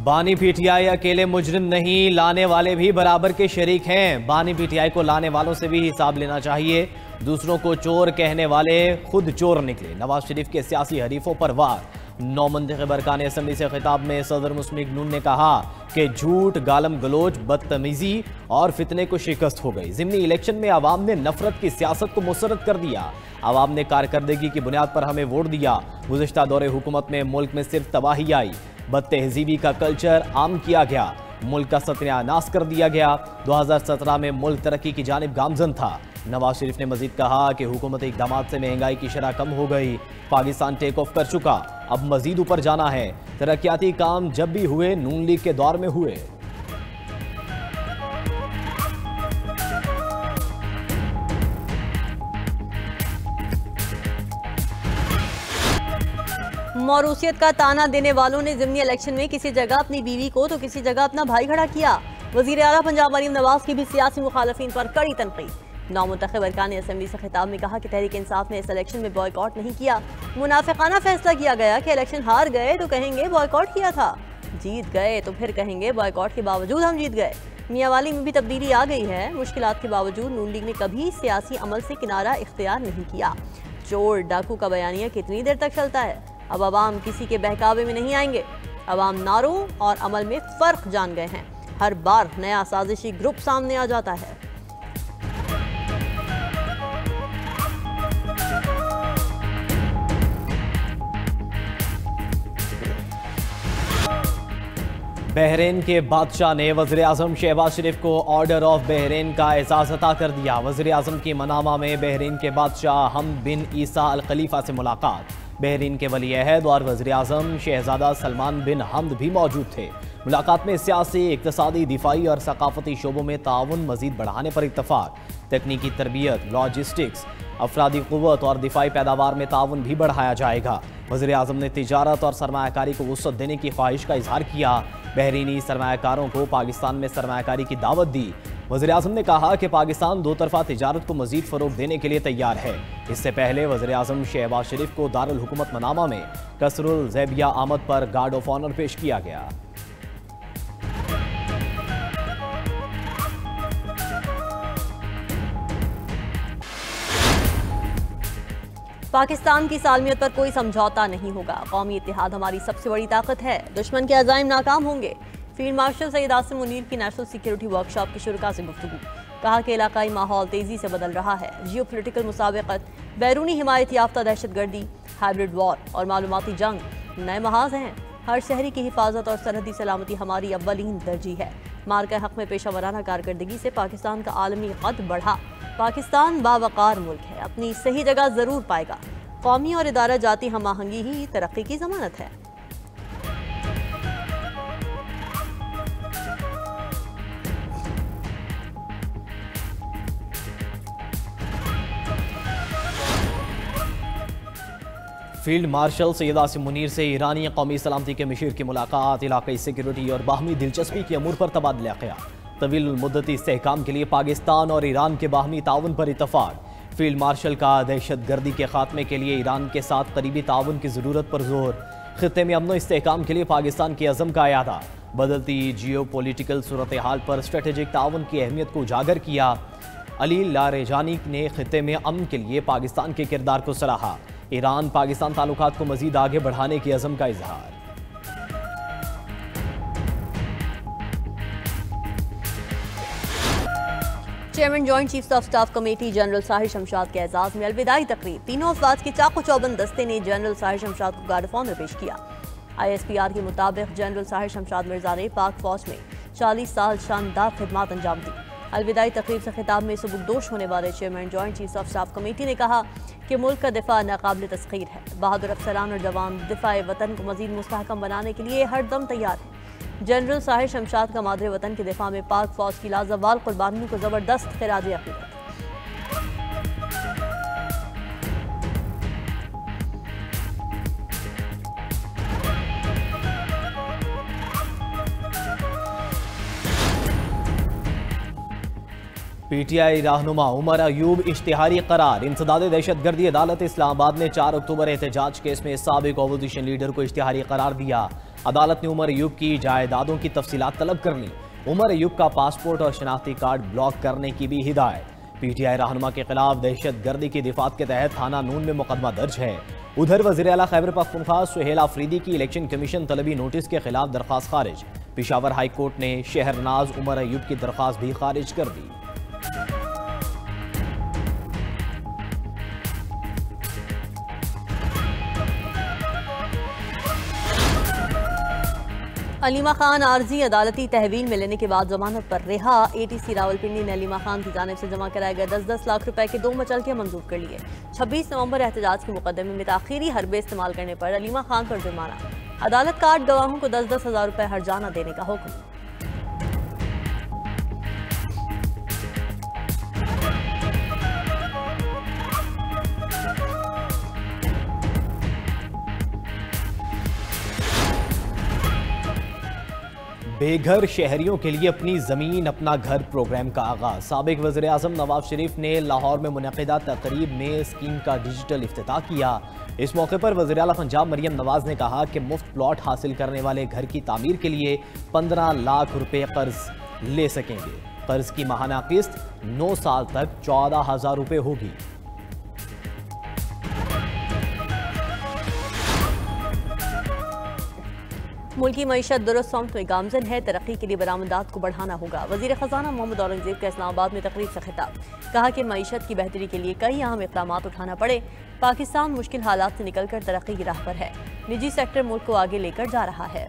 बानी पीटीआई अकेले मुजरिम नहीं, लाने वाले भी बराबर के शरीक हैं। बानी पीटीआई को लाने वालों से भी हिसाब लेना चाहिए। दूसरों को चोर कहने वाले खुद चोर निकले। नवाज शरीफ के सियासी हरीफों पर वार। नौमंतखब अरकान असम्बली से खिताब में सदर मुस्लिम नून ने कहा कि झूठ, गालम गलोच, बदतमीजी और फितने को शिकस्त हो गई। ज़िमनी इलेक्शन में आवाम ने नफरत की सियासत को मुसरत कर दिया। आवाम ने कारकर्दगी की बुनियाद पर हमें वोट दिया। गुज़िश्ता दौरे हुकूमत में मुल्क में सिर्फ तबाही आई। बदतहजीबी का कल्चर आम किया गया। मुल्क का सत्यानाश कर दिया गया। 2017 में मुल्क तरक्की की जानिब गामजन था। नवाज शरीफ ने मजीद कहा कि हुकूमती इक़दाम से महंगाई की शरह कम हो गई। पाकिस्तान टेक ऑफ कर चुका, अब मजीद ऊपर जाना है। तरक्याती काम जब भी हुए नून लीग के दौर में हुए। मौरूसियत का ताना देने वालों ने ज़िमनी इलेक्शन में किसी जगह अपनी बीवी को तो किसी जगह अपना भाई खड़ा किया। वज़ीर आला पंजाब मरीम नवाज की भी सियासी मुखालफिन पर कड़ी तनकीद। नौमुंतखब अरकान असम्बली से खिताब में कहा कि तहरीक इंसाफ ने इस इलेक्शन में बॉयकॉट नहीं किया। मुनाफिकाना फैसला किया गया कि इलेक्शन हार गए तो कहेंगे बॉयकॉट किया था, जीत गए तो फिर कहेंगे बॉयकॉट के बावजूद हम जीत गए। मियांवाली में भी तब्दीली आ गई है। मुश्किलात के बावजूद नून लीग ने कभी सियासी अमल से किनारा इख्तियार नहीं किया। चोर डाकू का बयानिया कितनी देर तक चलता है? अब अवाम किसी के बहकावे में नहीं आएंगे। अवाम नारों और अमल में फ़र्क जान गए हैं। हर बार नया साजिशी ग्रुप सामने आ जाता है। बहरीन के बादशाह ने वज़ीर आज़म शहबाज शरीफ को ऑर्डर ऑफ बहरीन का एजाज़ अता कर दिया। वज़ीर आज़म की मनामा में बहरीन के बादशाह हमद बिन ईसा अल खलीफा से मुलाकात। बहरीन के वली अहद और वज़ीर आज़म शहज़ादा सलमान बिन हमद भी मौजूद थे। मुलाकात में सियासी, इक़्तिसादी, दिफाई और सकाफती शोबों में ताउन मज़ीद बढ़ाने पर इत्तफ़ाक़। तकनीकी तरबियत, लॉजिस्टिक्स, अफरादी क़ुव्वत और दिफाई पैदावार में ताउन भी बढ़ाया जाएगा। वज़ीर आज़म ने तिजारत और सरमायाकारी को वुसअत देने की ख्वाहिश का इजहार किया। बहरीनी सरमायाकारों को पाकिस्तान में सरमायाकारी की दावत दी। वज़ीर आज़म ने कहा कि पाकिस्तान दो तरफ़ा तिजारत को मज़ीद फ़रोग़ देने के लिए तैयार है। इससे पहले वज़ीर आज़म शहबाज शरीफ को दारुल हुकूमत मनामा में कसरुल ज़ैबिया आमद पर गार्ड ऑफ ऑनर पेश किया गया। पाकिस्तान की सालमियत पर कोई समझौता नहीं होगा। कौमी इत्तेहाद हमारी सबसे बड़ी ताकत है। दुश्मन के अज़ाइम नाकाम होंगे। फील्ड मार्शल सैयद आसिम मुनीर की नेशनल सिक्योरिटी वर्कशॉप की शुरुआत से गुफ्तगू। कहा कि इलाकाई माहौल तेज़ी से बदल रहा है। जियो पोलिटिकल मुसाबिकत, बैरूनी हिमायत याफ्ता दहशतगर्दी, हाइब्रिड वॉर और मालूमाती जंग नए महाज हैं। हर शहरी की हिफाजत और सरहदी सलामती हमारी अव्वलीन तरजीह है। मार्का हक में पेशा वराना कारकर्दगी से पाकिस्तान का आलमी कद बढ़ा। पाकिस्तान बावकार मुल्क है, अपनी सही जगह ज़रूर पाएगा। कौमी और इदारा जाती हम आहंगी ही तरक्की की ज़मानत है। फील्ड मार्शल सैयद आसिम मुनीर से ईरानी कौमी सलामती के मशीर की मुलाकात। इलाक़ाई सिक्योरिटी और बाहमी दिलचस्पी के अमूर पर तबादला ख्याल। तवील मुद्दती इस्तेहकाम के लिए पाकिस्तान और ईरान के बाहमी ताउन पर इत्तफ़ाक़। फील्ड मार्शल का दहशतगर्दी के खात्मे के लिए ईरान के साथ करीबी ताउन की ज़रूरत पर जोर। ख़ित्ते में अमन व इस्तेहकाम के लिए पाकिस्तान के अज़म का अयादा। बदलती जियो पोलिटिकल सूरत हाल पर स्ट्रेटेजिक ताउन की अहमियत को उजागर किया। अली लारेजानी ने ख़ित्ते में अमन के लिए पाकिस्तान के किरदार को सराहा। ईरान पाकिस्तान ताल्लुकात को मज़ीद आगे बढ़ाने के अज़म का इजहार। Chairman joint chiefs of staff committee general Sahir Shamshad के एजाज में अलविदाई तकरीब। तीनों अफवाज के चाको चौबंद दस्ते ने जनरल साहिर शमशाद को गार्ड ऑफ ऑनर पेश किया। ISPR के मुताबिक जनरल साहिर शमशाद मिर्जा ने पाक फौज में 40 साल शानदार खिदमत अंजाम दी। अलविदाई तकरीब से खिताब में सुबुकदोश होने वाले chairman joint chiefs of staff committee ने कहा कि मुल्क का दिफा नाकाबिल तस्खीर है। बहादुर अफसरान और जवान दिफाए वतन को मजीद मुस्तहकम बनाने के लिए हर दम तैयार है। जनरल साहिर शमशाद का मादरे वतन के दिफा में पाक फौज की लाजवाल कुर्बानियों को ज़बरदस्त खिराज अक़ीदत। PTI रहनुमा उमर अयूब इश्तिहारी करार। इंसदाद दहशतगर्दी अदालत इस्लामाबाद ने 4 अक्टूबर एहतजाज केस में साबिक अपोजिशन लीडर को इश्तिहारी करार दिया। अदालत ने उमर अयूब की जायदादों की तफसीलात तलब कर ली। उमर अयूब का पासपोर्ट और शनाख्ती कार्ड ब्लॉक करने की भी हिदायत। पीटीआई रहनुमा के खिलाफ दहशतगर्दी की दिफात के तहत थाना नून में मुकदमा दर्ज है। उधर वज़ीर आला खैबर पख्तूनख्वा सुहेल आफरीदी की इलेक्शन कमीशन तलबी नोटिस के खिलाफ दरख्वास्त खारिज। पेशावर हाई कोर्ट ने शहरनाज उमर अयूब की दरख्वास्त भी खारिज कर दी। अलीमा खान आर्जी अदालती तहवील में लेने के बाद जमानत पर रिहा। एटीसी रावलपिंडी ने अलीमा खान की जानिब से जमा कराए गए 10-10 लाख रुपए के 2 मचलके मंजूर कर लिए। 26 नवंबर एहतजाज के मुकदमे में ताखीरी हरबे इस्तेमाल करने पर अलीमा खान पर जुर्माना। अदालत का 8 गवाहों को 10-10 हज़ार रुपए हर्जाना देने का हुक्म। बेघर शहरियों के लिए अपनी ज़मीन अपना घर प्रोग्राम का आगाज। साबिक वज़ीर आज़म नवाज शरीफ ने लाहौर में मुनक़िदा तकरीब में स्कीम का डिजिटल इफ्तिताह किया। इस मौके पर वज़ीर आला पंजाब मरियम नवाज ने कहा कि मुफ्त प्लॉट हासिल करने वाले घर की तामीर के लिए 15 लाख रुपए कर्ज ले सकेंगे। कर्ज की माहाना किस्त 9 साल तक 14,000 रुपए होगी। मुल्की मईशत दुरुस्त सौंत में गामजन है। तरक्की के लिए बरामदात को बढ़ाना होगा। वज़ीर ख़जाना मोहम्मद औरंगज़ेब का इस्लामाबाद में तकरीब से खिताब। कहा कि मईशत की बेहतरी के लिए कई अहम इक़दाम उठाना पड़े। पाकिस्तान मुश्किल हालात से निकलकर तरक्की की राह पर है। निजी सेक्टर मुल्क को आगे लेकर जा रहा है।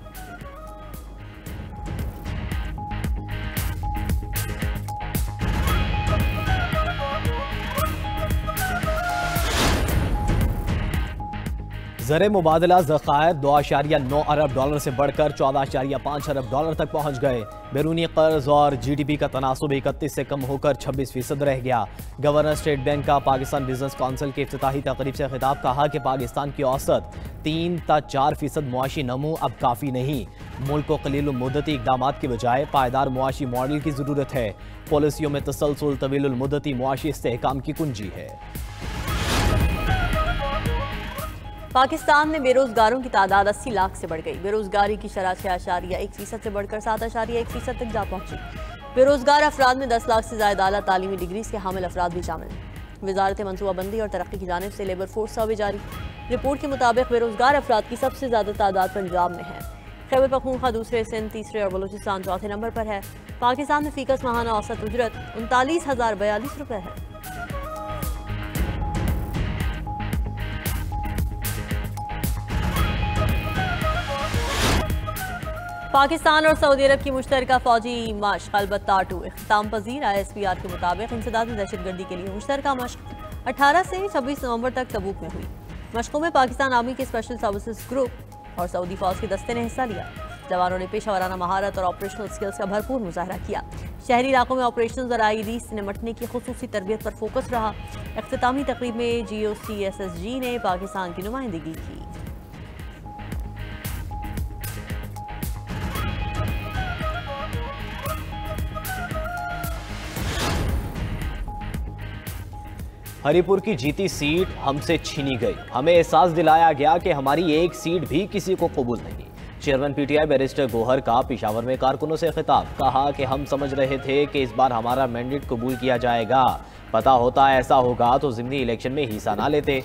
ज़र मुबादला ज़खायर 2.9 अरब डॉलर से बढ़कर 14.5 अरब डॉलर तक पहुंच गए। बैरूनी कर्ज और GDP का तनासुब 31 से कम होकर 26% रह गया। गवर्नर स्टेट बैंक का पाकिस्तान बिजनेस काउंसिल की इफ्तिताही तकरीब से खिताब। कहा कि पाकिस्तान की औसत 3-4% मुआशी नमू अब काफ़ी नहीं। मुल्क को कलील मुद्दती इक़दाम की बजाय पायदार मुआशी मॉडल की ज़रूरत है। पॉलिसियों में तसलसल तवील मुद्दती मुआशी इस्तेहकाम की कुंजी है। पाकिस्तान में बेरोजगारों की तादाद 80 लाख से बढ़ गई। बेरोजगारी की शरह 6.1% से बढ़कर 7.1% तक जा पहुंची। बेरोजगार अफराद में 10 लाख से ज़्यादा आला तालीमी डिग्रीज के हामिल अफराद भी शामिल हैं। वजारत मनसूबाबंदी और तरक्की की जानिब से लेबर फोर्स सर्वे जारी। रिपोर्ट के मुताबिक बेरोजगार अफराद की सबसे ज़्यादा तादाद पंजाब में है। खैबर पख्तूनख्वा दूसरे, सिंध तीसरे और बलूचिस्तान चौथे नंबर पर है। पाकिस्तान में फीकस माहाना औसत उजरत 39,042 रुपये है। पाकिस्तान और सऊदी अरब की मुश्तरका फौजी मश्क अलबत्ता-2 इख्तिताम पजीर। ISPR के मुताबिक इंसदाद दहशतगर्दी के लिए मुश्तरका मश्क 18 से 26 नवंबर तक तबूक में हुई। मश्कों में पाकिस्तान आर्मी के स्पेशल सर्विसेज ग्रुप और सऊदी फौज के दस्ते ने हिस्सा लिया। जवानों ने पेशा महारत और ऑपरेशनल स्किल्स का भरपूर मुजाहरा किया। शहरी इलाकों में ऑपरेशन और IED से निपटने की खुसूसी तरबियत पर फोकस रहा। इख्तितामी तकरीब में GOC-SSG ने पाकिस्तान की नुमाइंदगी की। हरिपुर की जीती सीट हमसे छीनी गई। हमें एहसास दिलाया गया कि हमारी एक सीट भी किसी को कबूल नहीं। चेयरमैन PTI बैरिस्टर गोहर का पेशावर में कारकुनों से खिताब। कहा कि हम समझ रहे थे कि इस बार हमारा मैंडेट कबूल किया जाएगा। पता होता ऐसा होगा तो ज़िमनी इलेक्शन में हिस्सा ना लेते।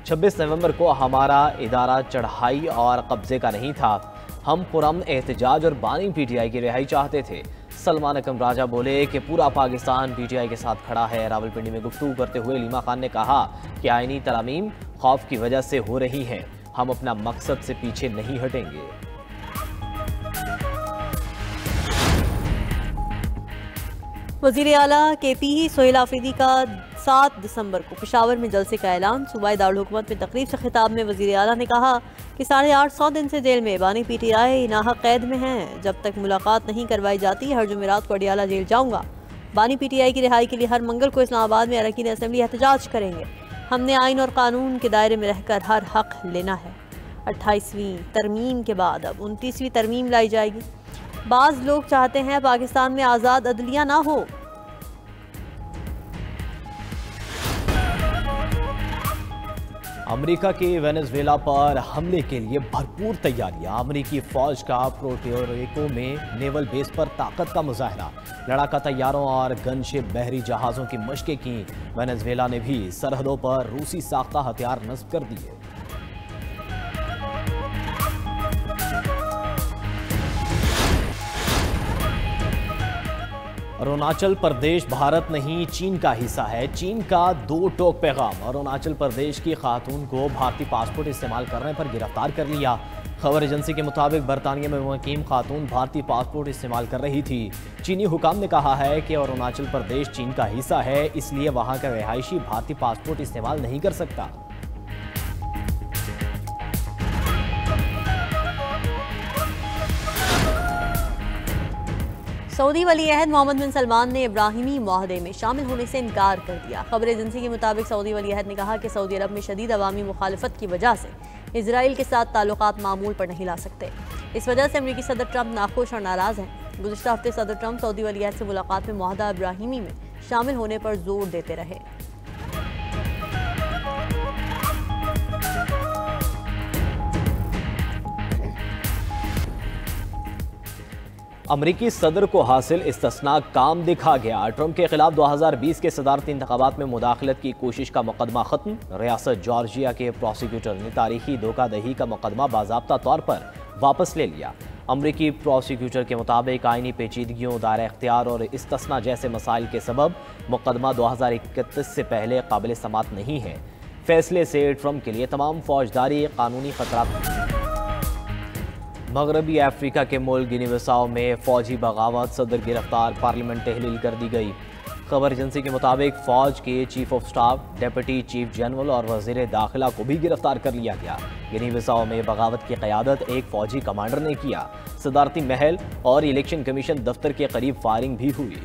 26 नवंबर को हमारा इदारा चढ़ाई और कब्जे का नहीं था। हम पुरअमन एहतजाज और बानी PTI की रिहाई चाहते थे। सलमान अकरम राजा बोले कि पूरा पाकिस्तान PTI के साथ खड़ा है। रावलपिंडी में गुफ्तगू करते हुए लीमा खान ने कहा कि आईनी तरामीम खौफ की वजह से हो रही हैं। हम अपना मकसद से पीछे नहीं हटेंगे। वज़ीर आला KP सुहेल आफरीदी का 7 दिसंबर को पेशावर में जलसे का ऐलान। सूबाई दारुल हुकूमत में तकरीब से खिताब में वज़ीर आला ने कहा कि 850 दिन से जेल में बानी PTI नाहक कैद में हैं। जब तक मुलाकात नहीं करवाई जाती हर जुमेरात को अडियाला जेल जाऊँगा। बानी PTI की रिहाई के लिए हर मंगल को इस्लामाबाद में अरकान असेंबली एहतजाज करेंगे। हमने आइन और कानून के दायरे में रहकर हर हक लेना है। 28वीं तरमीम के बाद अब 29वीं तरमीम लाई जाएगी। बाज़ लोग चाहते हैं पाकिस्तान में आज़ाद अदलिया ना हो। अमेरिका की वेनेजुएला पर हमले के लिए भरपूर तैयारियां। अमेरिकी फौज का पोर्टोरिको में नेवल बेस पर ताकत का मुजाहरा। लड़ाका तैयारों और गनशिप बहरी जहाजों की मशकें की। वेनेजुएला ने भी सरहदों पर रूसी साख्ता हथियार नस्ब कर दिए। अरुणाचल प्रदेश भारत नहीं चीन का हिस्सा है। चीन का दो टोक पैगाम। अरुणाचल प्रदेश की खातून को भारतीय पासपोर्ट इस्तेमाल करने पर गिरफ्तार कर लिया। खबर एजेंसी के मुताबिक बरतानिया में मुकीम खातून भारतीय पासपोर्ट इस्तेमाल कर रही थी। चीनी हुकाम ने कहा है कि अरुणाचल प्रदेश चीन का हिस्सा है, इसलिए वहां का रिहायशी भारतीय पासपोर्ट इस्तेमाल नहीं कर सकता। सऊदी वली अहद मोहम्मद बिन सलमान ने इब्राहिमी मुआहदे में शामिल होने से इनकार कर दिया। खबर एजेंसी के मुताबिक सऊदी वली अहद ने कहा कि सऊदी अरब में शदीद अवामी मुखालफत की वजह से इजराइल के साथ ताल्लुकात मामूल पर नहीं ला सकते। इस वजह से अमरीकी सदर ट्रंप नाखुश और नाराज हैं। गुज़िश्ता हफ्ते सदर ट्रंप सऊदी वली अहद से मुलाकात में मुआहदा इब्राहिमी में शामिल होने पर जोर देते रहे। अमरीकी सदर को हासिल इस्तस्नाक काम दिखा गया। ट्रंप के खिलाफ 2020 के सदारती इंतखाबात में मुदाखलत की कोशिश का मुकदमा खत्म। रियासत जॉर्जिया के प्रोसिक्यूटर ने तारीखी धोखाधही का मुकदमा बाज़ाब्ता तौर पर वापस ले लिया। अमरीकी प्रोसिक्यूटर के मुताबिक आईनी पेचीदगियों, दायरा इख्तियार और इस्तस्ना जैसे मसाइल के सबब मुकदमा 2031 से पहले काबिल समात नहीं है। फैसले से ट्रंप के लिए तमाम फौजदारी कानूनी खतरा। मगरबी अफ्रीका के मुल्क गिनी बिसाओ में फौजी बगावत, सदर गिरफ्तार, पार्लियामेंट तहलील कर दी गई। खबर एजेंसी के मुताबिक फौज के chief of staff, deputy chief general और वजीर दाखिला को भी गिरफ्तार कर लिया गया। गिनी बिसाओ में बगावत की क़यादत एक फौजी कमांडर ने किया। सदारती महल और इलेक्शन कमीशन दफ्तर के करीब फायरिंग भी हुई।